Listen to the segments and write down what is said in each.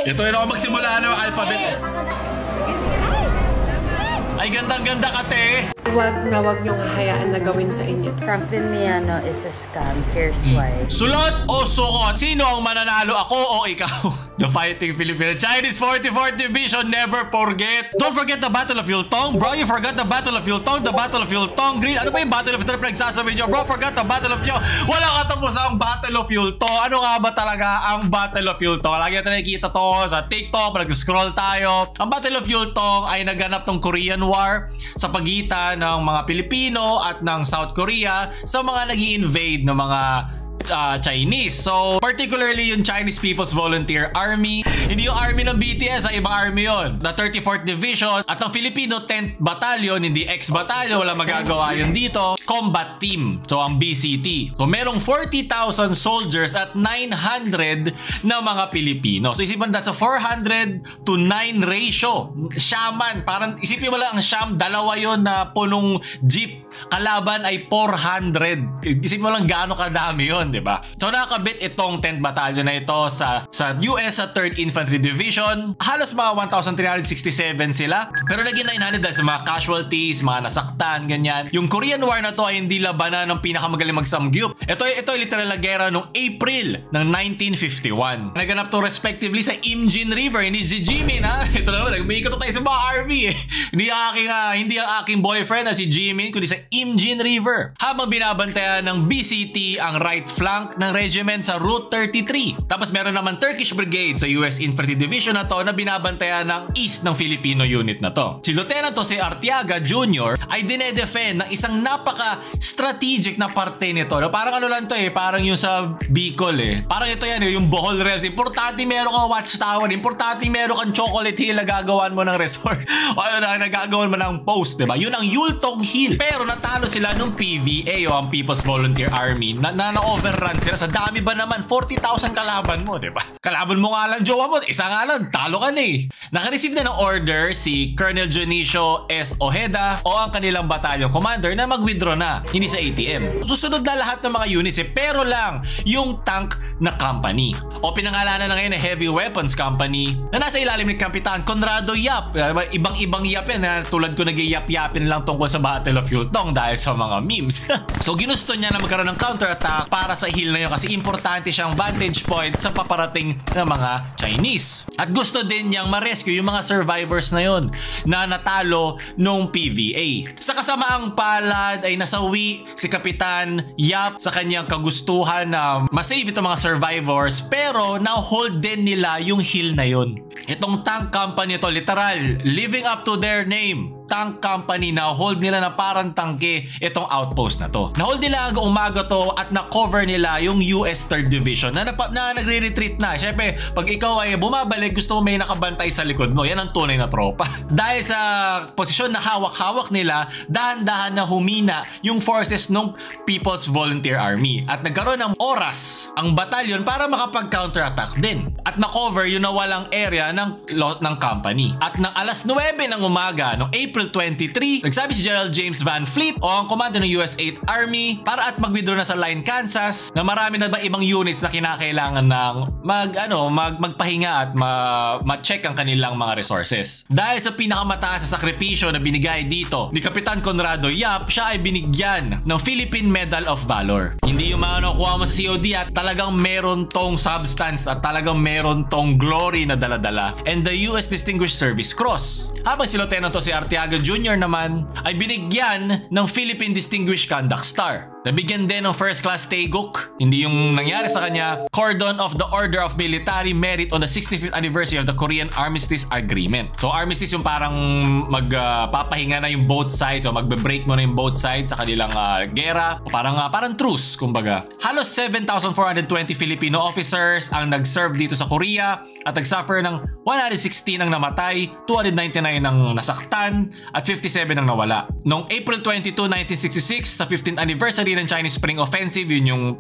Ito yun ako magsimula ng alphabet. Ay, gandang-ganda ka, te. Huwag niyong hayaan na gawin sa inyo. Franklin Miano is a scam. Here's why. Sulot o sukot? Sino ang mananalo, ako o ikaw? The Fighting Filipino Chinese 44th Division, never forget. Don't forget the Battle of Yultong. Bro, you forgot the Battle of Yultong. The Battle of Yultong. Green, ano ba yung Battle of Yultong? Nagsasabihin nyo, bro, forgot the Battle of Yultong. Walang katapos ang Battle of Yultong. Ano nga ba talaga ang Battle of Yultong? Lagi natin nakikita to sa TikTok, nag-scroll tayo. Ang Battle of Yultong ay naganap ng Korean War sa pagitan ng mga Pilipino at ng South Korea sa mga nag-i-invade ng mga Chinese. So, particularly yung Chinese People's Volunteer Army. Hindi yung army ng BTS, ay ibang army yon. The 34th Division at ang Filipino 10th Battalion, hindi X-Battalion, wala magagawa yun dito. Combat Team. So, ang BCT. So, merong 40,000 soldiers at 900 na mga Pilipino. So, isipin that's a 400 to 9 ratio. Shaman. Parang isipin mo lang ang Sham, dalawa yon na punong jeep. Kalaban ay 400. Isipin mo lang gaano kadami yon, diba? So nakakabit itong 10th Battalion na ito sa US sa 3rd Infantry Division. Halos mga 1,367 sila. Pero naging 900 dahil sa mga casualties, mga nasaktan, ganyan. Yung Korean War na to ay hindi labanan ng pinakamagaling magsamgyup. Ito ay literal na gera noong April ng 1951. Naganap to respectively sa Imjin River. Hindi si Jimin, ha? Ito naman, nag-make tayo sa mga army eh. Hindi ang aking boyfriend na si Jimin, kundi sa Imjin River. Habang binabantayan ng BCT ang right flank ng regiment sa Route 33. Tapos meron naman Turkish Brigade sa US Infantry Division na to na binabantayan ng east ng Filipino unit na to. Si Lieutenant Jose Arteaga Jr. ay dinedefend ng isang napaka-strategic na parte nito. Parang ano lang to eh, parang yung sa Bicol eh. Parang ito yan eh, yung Bohol Rems. Importante meron kang watchtower, importante meron kang chocolate hill na gagawan mo ng resort. O ano na, nagagawan mo ng post, diba? Yun ang Yultong Hill. Pero natalo sila nung PVA o ang People's Volunteer Army na-overrun sila. Sa dami ba naman? 40,000 kalaban mo, diba? Kalaban mo nga lang, jowa mo. Isa nga lang, talo ka na eh. Naka-receive na ng order si Colonel Dionisio S. Ojeda o ang kanilang battalion commander na mag-withdraw na, hindi sa ATM. Susunod na lahat ng mga units eh, pero lang yung tank na company. O pinangalanan na ngayon na Heavy Weapons Company na nasa ilalim ni Kapitan Conrado Yap. Ibang-ibang Yap yan ha. Tulad ko nag-yap-yapin lang tungkol sa Battle of Yultong dahil sa mga memes. So ginusto niya na magkaroon ng counter-attack para sa hill na yun kasi importante siyang vantage point sa paparating ng mga Chinese. At gusto din niyang ma-rescue yung mga survivors na yun na natalo nung PVA. Sa kasamaang palad ay nasawi si Kapitan Yap sa kanyang kagustuhan na masave itong mga survivors pero na-hold din nila yung hill na yun. Itong tank company ito, literal, living up to their name. Tank company na hold nila na parang tangke itong outpost na to. Na-hold nila hanggang umaga to at na-cover nila yung US 3rd Division na nagre-retreat na. Siyempre, pag ikaw ay bumabalik, gusto mo may nakabantay sa likod mo. Yan ang tunay na tropa. Dahil sa posisyon na hawak-hawak nila, dahan-dahan na humina yung forces ng People's Volunteer Army. At nagkaroon ng oras ang batalyon para makapag-counterattack din. At na-cover yung nawalang area ng company. At ng alas 9 ng umaga, ng April 23, nagsabi si General James Van Fleet o ang commander ng US 8th Army para at mag-withdraw na sa Line, Kansas na marami na ba ibang units na kinakailangan ng magpahinga at ma-check ang kanilang mga resources. Dahil sa pinakamataas sa sakripisyo na binigay dito ni Kapitan Conrado Yap, siya ay binigyan ng Philippine Medal of Valor. Hindi yung mga nakuha mo sa COD at talagang meron tong substance at talagang meron tong glory na daladala and the US Distinguished Service Cross. Habang si Lieutenant si Arteaga Jr. naman ay binigyan ng Philippine Distinguished Conduct Star. Nabigyan din ng First Class Taeguk, hindi yung nangyari sa kanya, Cordon of the Order of Military Merit on the 65th anniversary of the Korean Armistice Agreement. So armistice yung parang magpapahinga na yung both sides o magbe-break mo na yung both sides sa kanilang gera. Parang truce, kumbaga. Halos 7,420 Filipino officers ang nag-serve dito sa Korea at nag-suffer ng 116 ang namatay, 299 ang nasaktan at 57 ang nawala. Noong April 22, 1966 sa 15th anniversary anniversary ng Chinese Spring Offensive, yun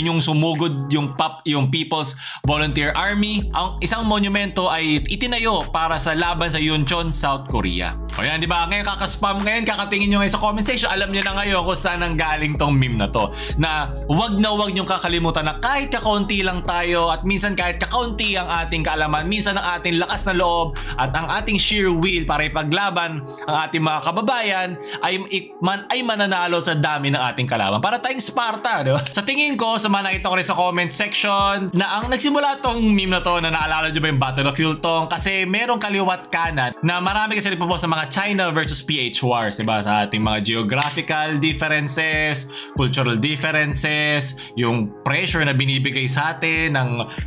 yung sumugod yung People's Volunteer Army. Ang isang monumento ay itinayo para sa laban sa Yunchon, South Korea. O yan, di ba? Ngayon kakaspam ngayon, kakatingin nyo ngayon sa comment section, alam nyo na ngayon kung saan ang galing tong meme na to. Na wag nyo kakalimutan na kahit kakaunti lang tayo at minsan kahit kakaunti ang ating kaalaman, minsan ang ating lakas na loob at ang ating sheer will para ipaglaban ang ating mga kababayan ay mananalo sa dami ng ating kalaban. Para tayong Sparta, di ba? Sa tingin ko, sa mga nakita ko rin sa comment section, na ang nagsimula tong meme na to, na naalala nyo ba yung Battle of Yultong? Kasi merong kaliwat kanan na marami kasi nagpo-post sa mga China versus PH Wars, di ba? Sa ating mga geographical differences, cultural differences, yung pressure na binibigay sa atin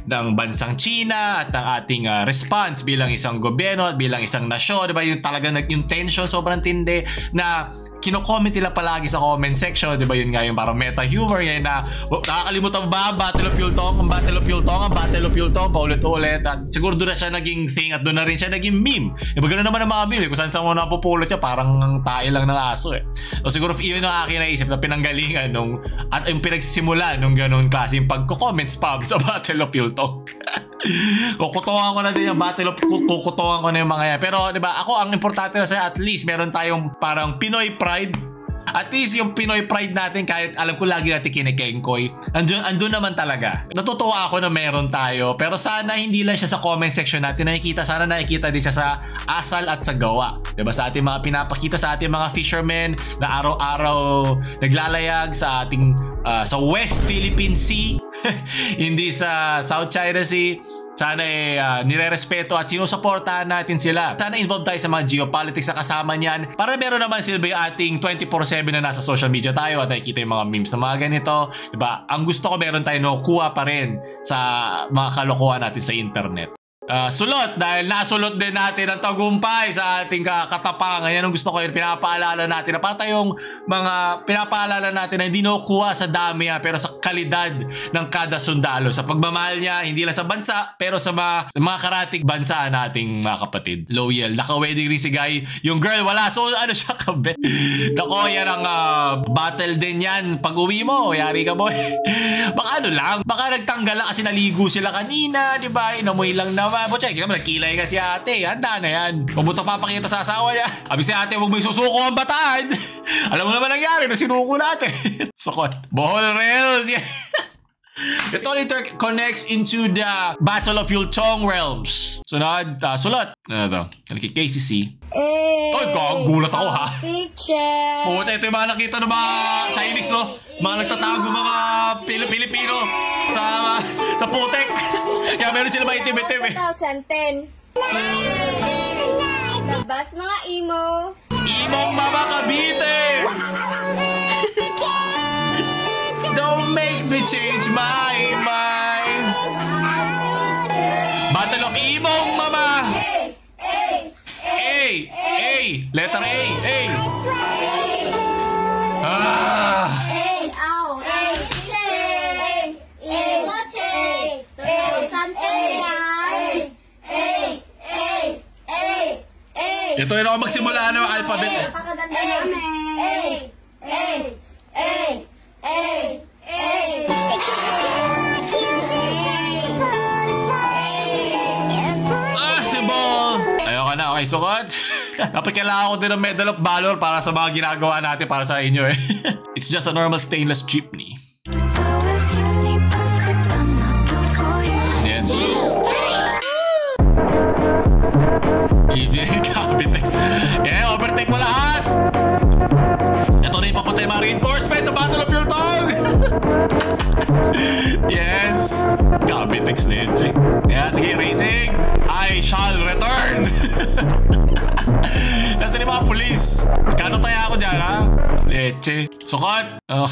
ng bansang China at ang ating response bilang isang gobyerno at bilang isang nasyon, di ba? Yung talagang yung tension sobrang tindi na kino-comment nila palagi sa comment section, di ba? Yun nga yung parang meta humor ngayon na nakakalimutan ba Battle of Yultong, ang Battle of Yultong, ang Battle of Yultong, paulit-ulit, at siguro doon na siya naging thing at doon na rin siya naging meme. Di ba ganoon naman ang mga meme, kung saan mo napupulot siya, parang tae lang ng aso eh. So siguro yun ang aking naisip na pinanggalingan at yung pinagsimula nung ganun klase yung pagko-comment spam sa Battle of Yultong. Kukutungan ko na din yung Battle of kukutungan ko na yung mga yan. Pero diba, ako ang importante na sa at least meron tayong parang Pinoy pride. At least yung Pinoy pride natin, kahit alam ko lagi natin kinikengkoy, andun naman talaga. Natutuwa ako na meron tayo, pero sana hindi lang siya sa comment section natin nakikita. Sana nakikita din siya sa asal at sa gawa, diba? Sa ating mga pinapakita sa ating mga fishermen na araw-araw naglalayag sa ating sa West Philippine Sea hindi sa South China Sea. Sana nire-respeto at sinusuportahan natin sila. Sana involved tayo sa mga geopolitics na kasama niyan para meron naman sila yung ating 24/7 na nasa social media tayo at nakikita yung mga memes na mga ganito. Diba? Ang gusto ko meron tayo nakukuha pa rin sa mga kalokohan natin sa internet. Sulot, dahil nasulot din natin ang tagumpay sa ating katapangan. Yan ang gusto ko yun, pinapaalala natin na para tayong mga pinapaalala natin na hindi nakukuha sa dami pero sa kalidad ng kada sundalo. Sa pagmamahal niya, hindi lang sa bansa pero sa mga karatig bansa nating mga kapatid. Loyal, naka-wedding ring si Guy. Yung girl wala, so ano siya kabet. Nako, yan ang battle din yan. Pag uwi mo, yari ka boy. Baka ano lang, baka nagtanggal lang kasi naligo sila kanina, di ba? Inamoy lang naman. Check, kita mo, nagkilay ka si ate. Handa na yan. Pabuto papakita sa asawa niya. Abi si ate, huwag mo isusuko ang bataan. Alam mo naman nangyari na sinuko natin. Sukot. Bohol Realms. Yes. It only connects into the Battle of Yultong realms. Sunod, sulot. Ano to? Naliki KCC. Oy, gulat ako ha. Picture. Pucha, ito yung mga nakita ng mga Chinese, no? Mga nagtatago mga Pilipino sa putek. Kaya meron sila mga itim-itim eh. 2010. Labas mga emo. Imong Mama Cavite! Don't make me change my mind. Battle of Imong Mama! A! Letter A! A! Ito yun ako magsimula ng alphabet eh. Symbol! Ayoko na, okay, sukat. Dapat kailangan ko din ng Medal of Valor para sa mga ginagawa natin para sa inyo eh. It's just a normal stainless jeepney. Yan. Even Capitex. Yeah, overtake mo lahat! Ito na yung papunta yung mga reinforcements sa Battle of Yultong! Yes! Capitex leche. Yeah, sige, racing! I shall return! Nasaan yung mga police? Magkano tayo ako dyan, ha? Leche. Sukot! Oh.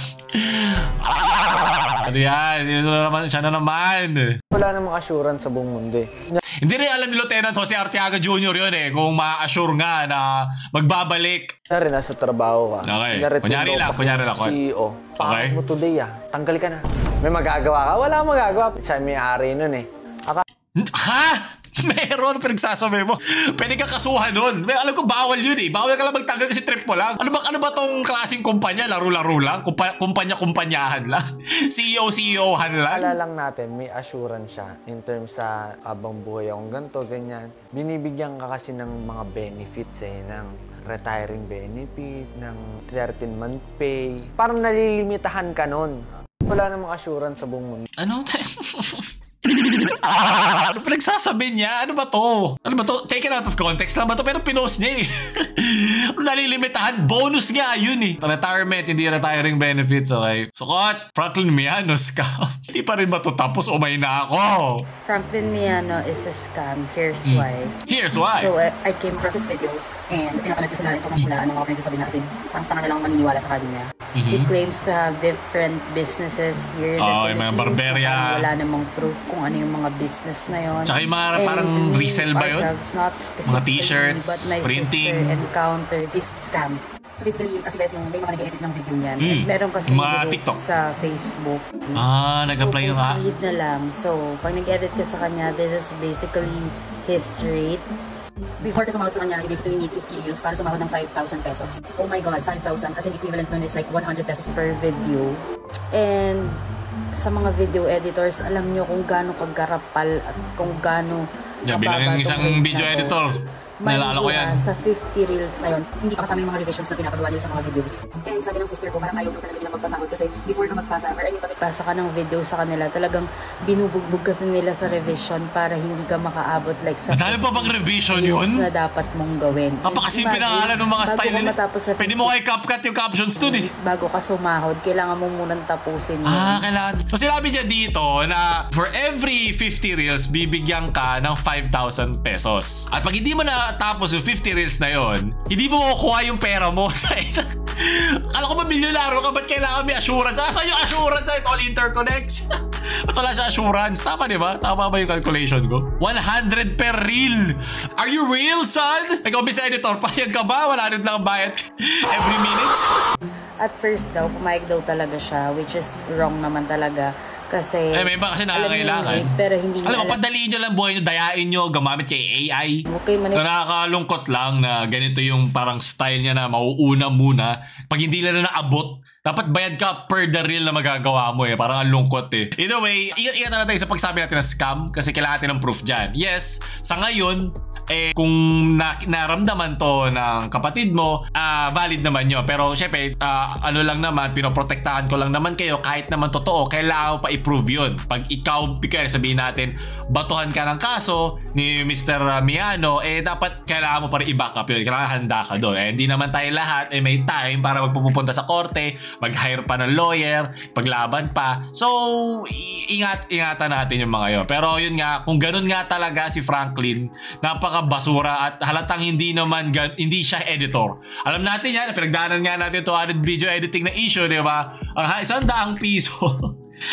Ano yan? Siya na naman. Wala namang assurance sa buong mundo eh. Hindi rin alam ni Lieutenant Jose Arteaga Jr. yun eh, kung ma-assure nga na magbabalik. Na rin, nasa trabaho ka. Okay. Kunyari lang. CEO. Pangit mo today tanggal ka na. May magagawa ka? Wala magagawa. Siya may-ari nun eh. Ha? Meron, pinagsasabi mo. Pwede kang kasuhan nun. Alam ko, bawal yun eh. Bawal ka lang magtanggal kasi trip mo lang. Ano ba tong klaseng kumpanya? Laro-laro lang? Kumpanya-kumpanyahan lang? CEO-CEOhan lang? Alala lang natin, may assurance siya in terms sa abang buhay akong ganito, ganyan. Binibigyan ka kasi ng mga benefits ng retiring benefit, ng 13-month pay. Parang nalilimitahan ka nun. Wala namang assurance sa buong mundo. Ano? Ano pinagsasabi niya? Ano ba to? Ano ba to? Taken out of context lang ba to? Pero pinost niya eh. Nalilimitahan. Bonus nga yun eh. Retirement, hindi retiring benefits, okay? Sukot, Franklin Miano, scam. Hindi pa rin ba to tapos umay na ako? Franklin Miano is a scam. Here's why. Here's why. So, I came across his videos and pinapanood ko sila rin sobrang hulaan ng mga friends sabi na kasi parang tanga na lang maniniwala sa kanya. He claims to have different businesses here in the yung mga Philippines. barberya. So, wala namang proof kung ano yung mga business na yun. Tsaka yung mga parang resell ba yun? Mga t-shirts, but my printing. sister encountered this scam. So basically, as you guys know, may mga nag-edit ng video niyan. Meron kasi Mga group TikTok. sa Facebook. Nag-apply so, yung post-read na lang. So, pag nag-edit ka sa kanya, this is basically his rate. Before ka sumahod sa kanya, you basically need 50 reels para sumahod ng 5,000 pesos. Oh my God, 5,000 as in equivalent nun is like 100 pesos per video. And sa mga video editors, alam nyo kung gaano kagarapal at kung gaano bilang isang video editor. Nalala ko yan. Sa 50 reels na yun, hindi pa kasama yung mga revisions na pinapagawa nila sa mga videos. And sabi ng sister ko, parang ayaw ko talaga nila magpasahod kasi before ka magpasa, or I mean, pagpasa ka ng video sa kanila, talagang binubugbog kasi nila sa revision para hindi ka makaabot like sa Madami pa bang revision reels yun? na dapat mong gawin. Napakasimple na ngalan ng mga style nila. Pwede mo kay CapCut yung captions dun eh. Bago ka sumahod, kailangan mo munang tapusin yun. Kailangan. So sinabi niya dito na for every 50 reels, bibigyan ka ng 5,000 pesos. At pag hindi mo natapos yung 50 reels na yon, hindi mo makukuha yung pera mo. Kala ko ba milyonaryo ka? Ba't kailangan may assurance? Saan yung assurance? It all interconnects. Ba't wala siya assurance? Tama diba? Tama ba yung calculation ko? 100 per reel. Are you real, son? Ikaw, Miss Editor, payag ka ba? 100 lang bayad every minute? At first daw, pumayag daw talaga siya, which is wrong naman talaga. Kasi, may iba kasi nangangailangan. Pero hindi alam mo, padaliin nyo lang buhay nyo, dayain nyo, gamamit kay AI. Okay, so, nakakalungkot lang na ganito yung parang style niya na mauuna muna. Pag hindi lang na naabot, dapat bayad ka per the reel na magagawa mo eh. Parang ang lungkot eh. Either way, ingat na tayo sa pagsabi natin na scam kasi kailangan natin ng proof dyan. Yes, sa ngayon, kung naramdaman to ng kapatid mo, valid naman yun. Pero syempre, ano lang naman, pinoprotektahan ko lang naman kayo kahit naman totoo, kailangan mo pa i-prove yun. Pag ikaw, sabihin natin, batuhan ka ng kaso ni Mr. Miano, dapat kailangan mo pa rin i-backup yun. Kailangan handa ka doon. Hindi naman tayo lahat, may time para magpupunta sa korte, mag-hire pa ng lawyer, paglaban pa. So, ingatan natin yung mga yun. Pero yun nga, kung ganun nga talaga si Franklin, napaka-basura at halatang hindi hindi siya editor. Alam natin yan, pinagdaanan nga natin 200 video editing na issue, di ba? Ang 100 piso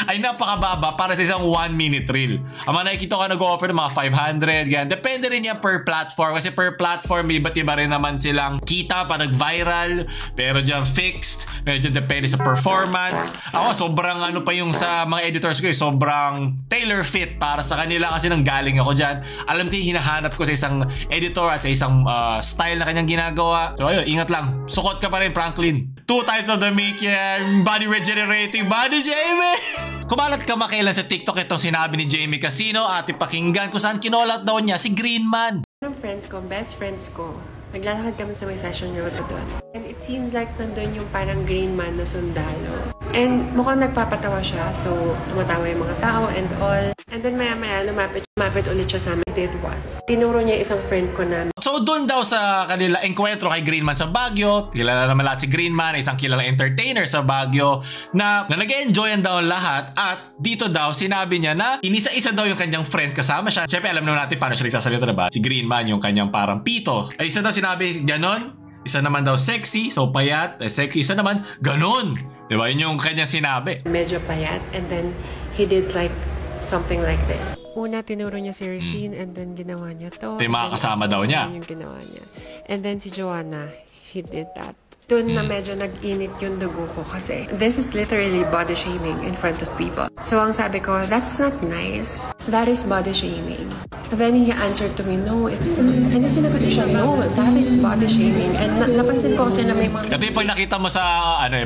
ay napakababa para sa isang 1-minute reel. Ang mga nakikita ka nag-offer ng mga 500, yan. Depende rin yan per platform. Kasi per platform, iba't iba rin naman silang kita pa nag-viral. Pero dyan fixed. Medyo depende sa performance. Ako, sobrang ano pa yung sa mga editors ko, sobrang tailor fit para sa kanila kasi nang galing ako dyan. Alam ko yung hinahanap ko sa isang editor at sa isang style na kanyang ginagawa. So ayun, ingat lang. Sukot ka pa rin, Franklin. 2 types of the make yan. Body regenerating body Jamie. Kumalat ka makailan sa TikTok itong sinabi ni Jamie Casino at ipakinggan kung saan kinolat daw niya si Greenman. Ng friends ko, best friends ko, naglalakad kami sa may session road na doon. And it seems like nandun yung parang Greenman na sundalo. And mukhang nagpapatawa siya, so tumatawa yung mga tao and all. And then maya-maya lumapit ulit siya sa amin. It was, tinuro niya isang friend ko na. So doon daw sa kanila enkwentro kay Greenman sa Baguio, kilala naman lahat si Greenman, isang kilalang entertainer sa Baguio na nag-enjoyan daw lahat at dito daw sinabi niya na inisa-isa daw yung kanyang friends kasama siya. Siyempre alam naman natin paano siya nagsasalita, diba? Si Greenman yung kanyang parang pito. Ay isa daw sinabi ganon, isa naman daw sexy, so payat, sexy, isa naman ganon. Diba? Yun yung kanyang sinabi. Medyo payat and then he did like something like this. Una, tinuro niya si Racine and then ginawa niya to. Ito yung mga kasama daw niya. Yung ginawa niya. And then si Joanna, he did that. Doon na medyo nag-init yung dugo ko kasi this is literally body shaming in front of people. So ang sabi ko, that's not nice. That is body shaming. And then he answered to me, no, it's not. And then sinagot ko siya, no, that is body shaming. And napansin ko kasi na may mga... Ito yung pag nakita mo sa,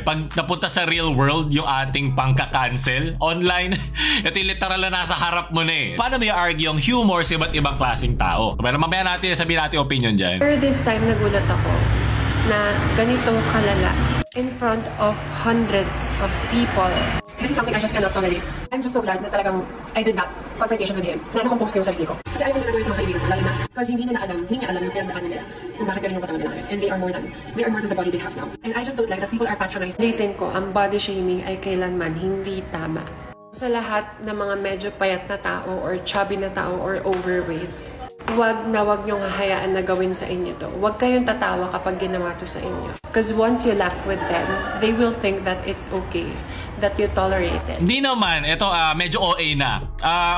pag napunta sa real world, yung ating pangka-cancel online, ito yung literal na nasa harap mo na eh. Paano may argue yung humor sa iba't ibang klaseng tao? Pero mamaya natin, sabihin natin opinion dyan. Pero this time, nagulat ako na ganitong kalala in front of hundreds of people. This is something I just cannot tolerate. I'm just so glad na talagang I did that confrontation with him. Na nakompose ko yung sarili ko. Kasi ayaw ko nagagawin sa mga kaibigan ko, lalo na. Kasi hindi niya alam yung pinagdaanan nila kung bakit ganun yung katawan nila. And they are more than the body they have now. And I just don't like that people are patronized. Ulitin ko, ang body shaming ay kailanman hindi tama. Sa lahat ng mga medyo payat na tao or chubby na tao or overweight, wag niyong hahayaan na gawin sa inyo to. Wag kayong tatawa kapag ginawa to sa inyo. Because once you laugh with them, they will think that it's okay, that you tolerate it. Hindi naman. Ito, medyo OA na.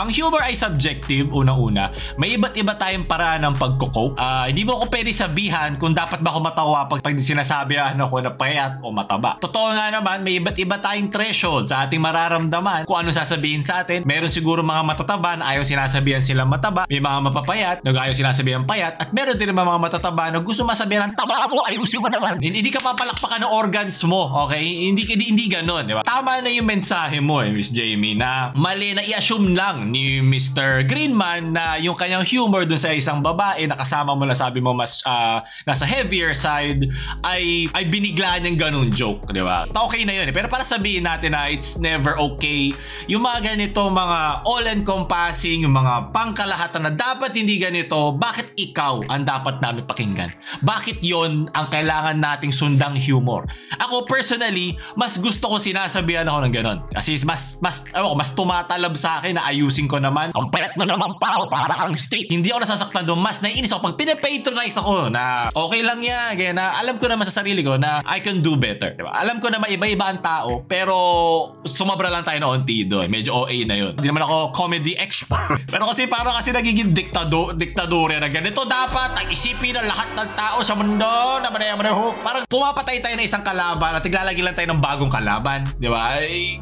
Ang humor ay subjective, una-una. May iba't iba tayong paraan ng pagko-cope. Hindi mo ako pwede sabihan kung dapat ba ako matawa pag sinasabi ako na payat o mataba. Totoo nga naman, may iba't iba tayong threshold sa ating mararamdaman kung ano sasabihin sa atin. Meron siguro mga matataba na ayaw sinasabihan sila mataba. May mga mapapayat na ayaw sinasabihan payat. At meron din mga matataba na gusto masabihan ng taba mo, ayusin mo naman. Hindi ka papalakpakan ng organs mo, okay? Hindi ganun, di ba? Tama na yung mensahe mo Miss Jamie, na mali na i-assume lang ni Mr. Greenman na yung kanyang humor dun sa isang babae na kasama mo na sabi mo mas nasa heavier side ay binigla niyang ganun joke, di ba? Okay na yun Pero para sabihin natin na it's never okay yung mga ganito, mga all-encompassing, yung mga pangkalahatan na dapat hindi ganito, bakit ikaw ang dapat namin pakinggan? Bakit yon ang kailangan nating sundang humor? Ako personally, mas gusto ko sinasabihan ako ng ganon. Kasi mas tumatalab sa akin na ayusin ko naman. Ang payat mo naman pa, para kang steak. Hindi ako nasasaktan doon. Mas naiinis ako pag pinapatronize ako na okay lang yan. Kaya na alam ko naman sa sarili ko na I can do better. Diba? Alam ko na maiba-iba ang tao, pero sumabra lang tayo na onti doon. Medyo OA na yun. Hindi naman ako comedy expert. Pero kasi parang nagiging diktadore na ganito dapat ang isipin ng lahat ng tao sa mundo na parang pumapatay tayo na isang kalaban at tiglalagay lang tayo ng bagong kalaban. Di ba?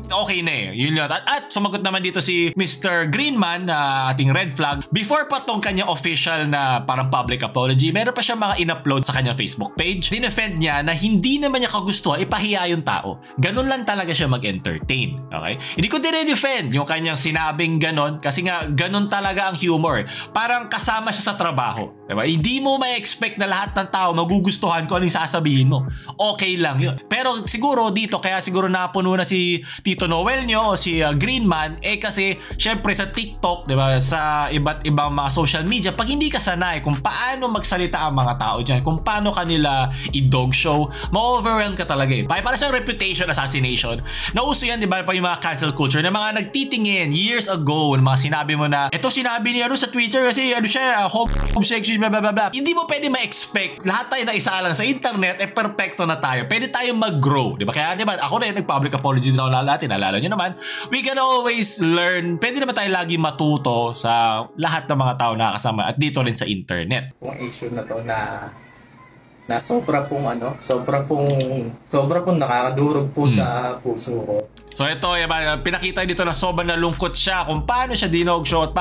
Okay na Yun yun. At sumagot naman dito si Mr. Greenman na ating red flag. Before pa tong kanyang official na parang public apology, meron pa siya mga in-upload sa kanyang Facebook page. Dinefend niya na hindi naman niya kagustuhan ipahiya yung tao. Ganun lang talaga siya mag-entertain. Okay? Hindi ko dinedefend yung kanyang sinabing ganon kasi nga ganon talaga ang humor. Parang kasama siya sa trabaho. Diba? Hindi mo ma-expect na lahat ng tao magugustuhan kung anong sasabihin mo. Okay lang yun. Pero siguro dito, kaya siguro napuno na si Tito Noel nyo o si Greenman, kasi syempre sa TikTok, diba, sa iba't ibang mga social media, pag hindi ka sanay kung paano magsalita ang mga tao dyan, kung paano kanila i-dog show, ma-overwhelm ka talaga Para siyang reputation assassination. Nauso yan, diba, pa yung mga cancel culture na mga nagtitingin years ago, mga sinabi mo na, ito sinabi niya sa Twitter kasi siya, homosexual, blah, blah, blah, blah. Hindi mo pwede ma-expect lahat tayo na isa lang sa internet, perfecto na tayo. Pwede tayo mag-grow, diba? Kaya diba, ako rin nag-public apology din ako natin, alala nyo naman, we can always learn. Pwede naman tayo lagi matuto sa lahat ng mga tao na kasama at dito rin sa internet. Yung issue na to na sobra pong nakakadurog po sa puso ko. So ito, pinakita dito na sobrang nalungkot siya kung paano siya dinog-show at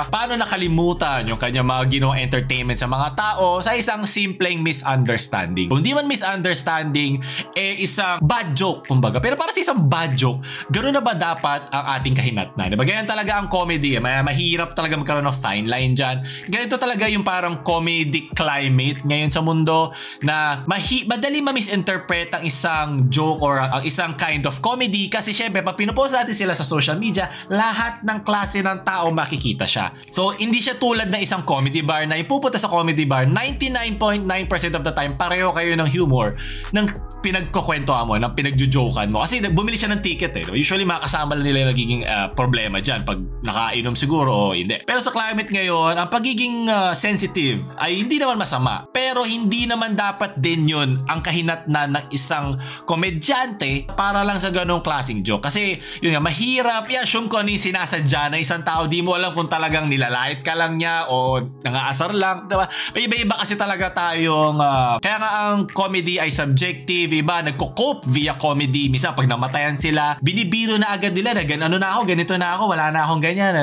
paano nakalimutan yung kanyang mga ginawang entertainment sa mga tao sa isang simpleng misunderstanding. Kung di man misunderstanding, isang bad joke, kumbaga. Pero para sa isang bad joke, gano'n na ba dapat ang ating kahinatnan? Diba? Ganyan talaga ang comedy. Mahirap talaga magkaroon ng fine line dyan. Ganito talaga yung parang comedic climate ngayon sa mundo na madali ma-misinterpret ang isang joke or ang isang kind of comedy kasi syempre, pag pinupost natin sila sa social media, lahat ng klase ng tao makikita siya. So, hindi siya tulad ng isang comedy bar na ipupunta sa comedy bar, 99.9% of the time, pareho kayo ng humor ng pinagkukwentuhan mo, ng pinagjujokan mo. Kasi bumili siya ng ticket Usually, makasama nila yung nagiging problema dyan pag nakainom siguro o hindi. Pero sa climate ngayon, ang pagiging sensitive ay hindi naman masama. Pero hindi naman dapat din yun ang kahinatnan ng isang komedyante para lang sa ganong klaseng klaseng joke. Kasi, yun nga, mahirap i-assume kung ano yung sinasadya na isang tao. Di mo alam kung talagang nilalait ka lang niya o nangaasar lang. Diba? Iba-iba kasi talaga tayong... kaya nga ang comedy ay subjective. Iba, nagko-cope via comedy. Misa, pag namatayan sila, binibiro na agad nila na ano na ako, ganito na ako, wala na akong ganyan.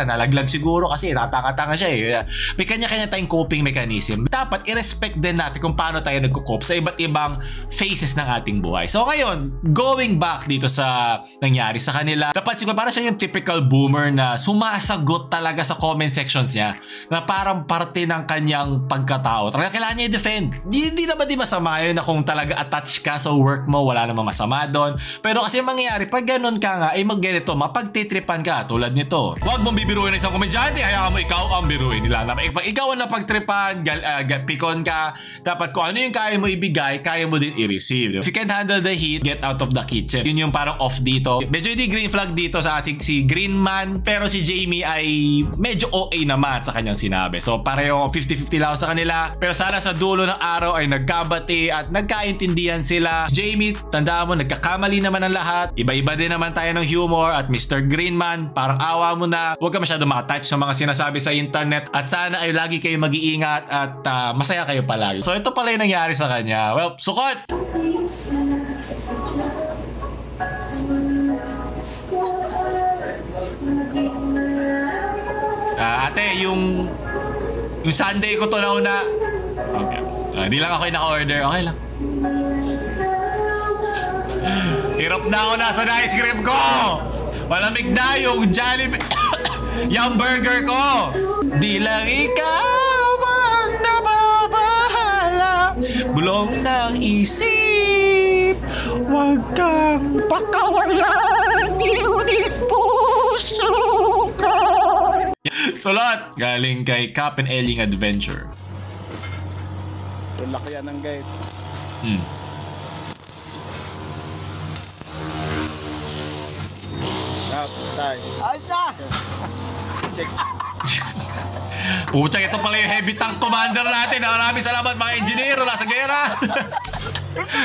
Nalaglag siguro kasi tatanga-tanga siya eh. May kanya-kanya tayong coping mechanism. Dapat i-respect din natin kung paano tayo nagko-cope sa iba't ibang phases ng ating buhay. So ngayon, going back dito sa nangyari sa kanila, napansin ko parang siya yung typical boomer na sumasagot talaga sa comment sections niya na parang parte ng kanyang pagkatao. Talaga kailangan niya i-defend. Di naman di masama yun na kung talaga attached ka sa work mo, wala namang masama doon. Pero kasi mangyayari, pag ganun ka nga, ay magganito, mapagtitripan ka tulad nito. Huwag mong bibiruin isang komedyante, hayaan mo ikaw ang biruin nila. Pag ikaw ang napagtripan, pikon ka, dapat kung ano yung kaya mo ibigay, kaya mo din i-receive. If you can't handle the heat, get out of the kitchen. Yun yung parang off dito. Medyo hindi green flag dito sa ating si Green Man, pero si Jamie ay medyo OA naman sa kanyang sinabi. So pareho 50-50 lang sa kanila. Pero sana sa dulo ng araw ay nagkabati at nagkaintindihan sila. Jamie, tandaan mo, nagkakamali naman ang lahat. Iba-iba din naman tayo ng humor. At Mr. Green Man, parang awa mo na. Huwag ka masyado makatouch sa mga sinasabi sa internet. At sana ay lagi kayo mag-iingat at masaya kayo palagi. So ito pala yung nangyari sa kanya. Well, sukot! Ate, yung Sunday ko to nauna. Okay. Hindi lang ako yung naka-order. Okay lang. Hirap na ako nasa ice cream ko. Malamig na yung Jollibee. Yung burger ko. Di lang ikaw ang nababahala. Bulong ng isip. Huwag kang pakawalan. Ngunit puso ka. Sulat galing kay Cap and Elling Adventure. Tulak yan ng gate. Tay. Ayos na! Check. Pucha, ito pala yung heavy tank commander natin. Maraming salamat mga engineer. Wala sa gera.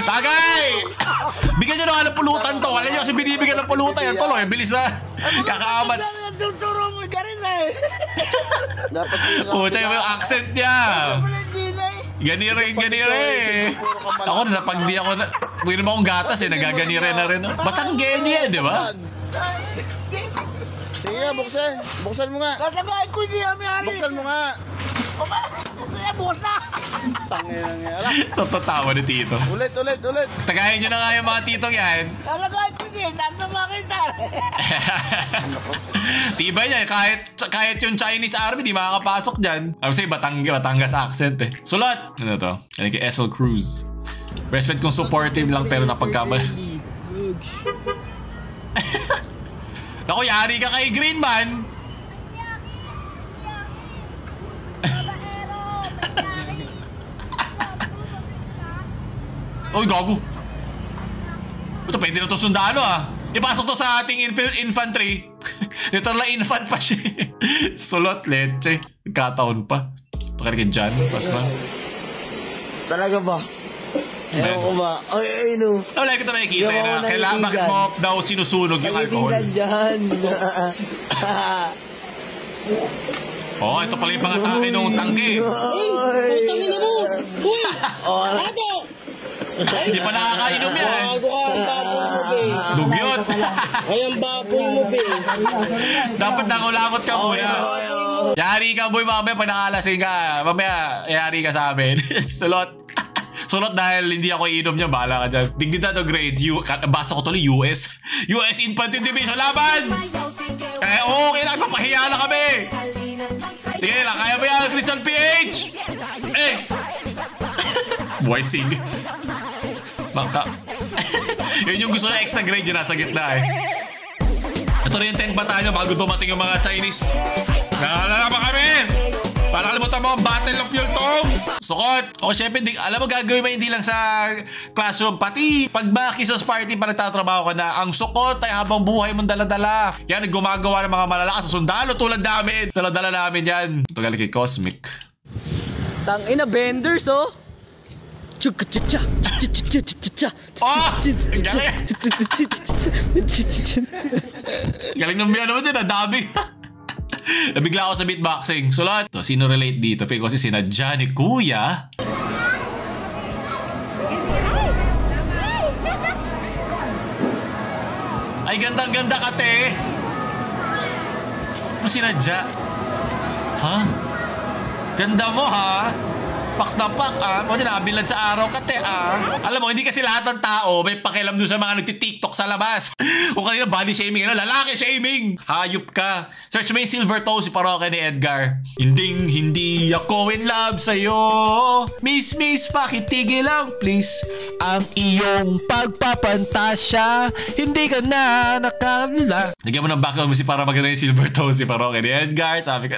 Tagay! Bigyan nyo na nga ng pulutan to. Wala nyo kasi binibigyan ng pulutan. Yan tolo, bilis na. Kakaamats. Tuturo mo ka rin eh. Pucha, yung accent niya. Ganire. Ako na pag di ako na... Pwede naman akong gatas eh. Nagaganire na rin. Batanggeni yan, di ba? Sige nga, buksan. Buksan mo nga. Nasagain ko hindi kami hari. Buksan mo nga. Bukas na. Tangin nga. So, tatawa ni Tito. Ulit. Tagayin nyo na nga yung mga titong yan. Nasagain ko hindi. Nasa makita. Tibay yan. Kahit yung Chinese army, di makakapasok dyan. Kasi Batangas accent eh. Sulat! Ano to? Ano kay Essel Cruz. Respect kong supportive lang pero napagkamali. Naku, yari ka kay Green Man. Uy, gago. Ito, pwede na to sundalo ah. Ipasok to sa ating infantry. Literal na infant pa siya. Sulot, leche. Nagkataon pa. Ito ka kay John. Pasman. Talaga ba? Ewan ko ba? Ay, no. Wala ko ito nakikita na. Kailangan bakit mo daw sinusunog yung alcohol. Dyan. Oh, ito pala yung pangatake ng tangke. Putangin na mo! Uy! Ate! Hindi pa nakakainom yan. Bago ka ang baboy mo, be. Dugyot. Ay, ang baboy mo, be. Dapat nangulangot ka muna. Yari ka, boy, mamaya pag nakalasing ka. Mamaya, yari ka sa amin. Sulot dahil hindi ako iinom niya, bahala ka dyan. Dignidad o grades, basa ko tuloy US. US Infantry Division, laban! Oo, kailangan papahiya na kami. Sige lang, kaya ba yan, Crystal PH? Boy, sig. Baka. Yun yung gusto na extra grade, yun nasa gitna eh. Ito rin yung 10th batalyon bago dumating yung mga Chinese. Naalala pa kami! Para kalimutan mo ang Battle of Yultong! Sukot! O syempre, alam mo gagawin mo hindi lang sa classroom. Pati pag Kisos Party pa nagtatrabaho ka na, ang sukot ay habang buhay mong daladala. Yan, gumagawa ng mga malalakas sa sundalo tulad namin. Daladala namin yan. Ito galing kay Cosmic. Tangina, benders oh! Galing ng naman din, dami. Nabigla ako sa beatboxing. So lahat, sino relate dito? Kasi sinadya ni Kuya. Ay, gandang-ganda ka, te. Ano sinadya? Ha? Ganda mo, ha? Pak na pak, ah. Pwede nakabilad sa araw ka, te, ah. Alam mo, hindi kasi lahat ng tao may pakialam doon sa mga nagtitiktok sa labas. Kung kanina body shaming, ano, lalaki shaming. Hayop ka. Search mo yung silver toe si Parokya ni Edgar. Hindi ako in love sa'yo. Miss, pakitigil lang, please. Ang iyong pagpapantasya, hindi ka na nakakabila. Lagyan mo ng background mo si para maganda yung silver toe si Parokya ni Edgar. Sabi ko,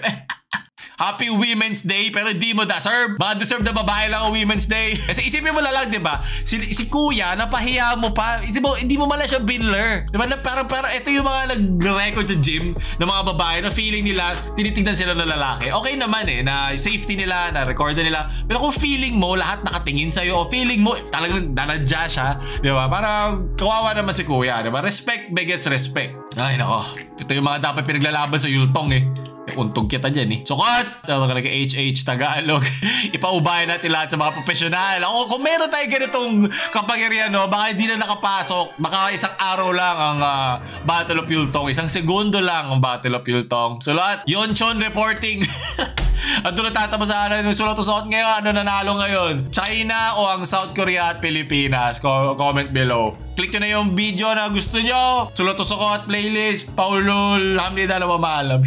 Happy Women's Day, pero di mo deserve. Baka deserve na babae lang ang Women's Day. Kasi isipin mo lang, di ba? Si Kuya, napahiya mo pa. Isipin mo, hindi mo mala siya binler. Di ba? Parang ito yung mga nag-record sa gym ng mga babae na feeling nila, tinitignan sila ng lalaki. Okay naman na safety nila, na recorder nila. Pero kung feeling mo, lahat nakatingin sa'yo, o feeling mo, talagang nanadya siya, di ba? Parang kawawa naman si Kuya, di ba? Respect begets respect. Ay, nako. Ito yung mga dapat pinaglalaban sa Yultong, Untog kita dyan, Sukat! Tawag ka HH Tagalog. Ipaubayan natin lahat sa mga profesional. Kung meron tayo ganitong kapangyarihan, baka hindi na nakapasok. Baka isang araw lang ang Battle of Yultong. Isang segundo lang ang Battle of Yultong. So lahat, Yonchon reporting. Ando na tatapos sa yung sulat-usot ngayon. Ano nanalo ngayon? China o ang South Korea at Pilipinas? Comment below. Click nyo na yung video na gusto nyo. Sulat-usot, playlist, Paulul, Hamdi na maalam.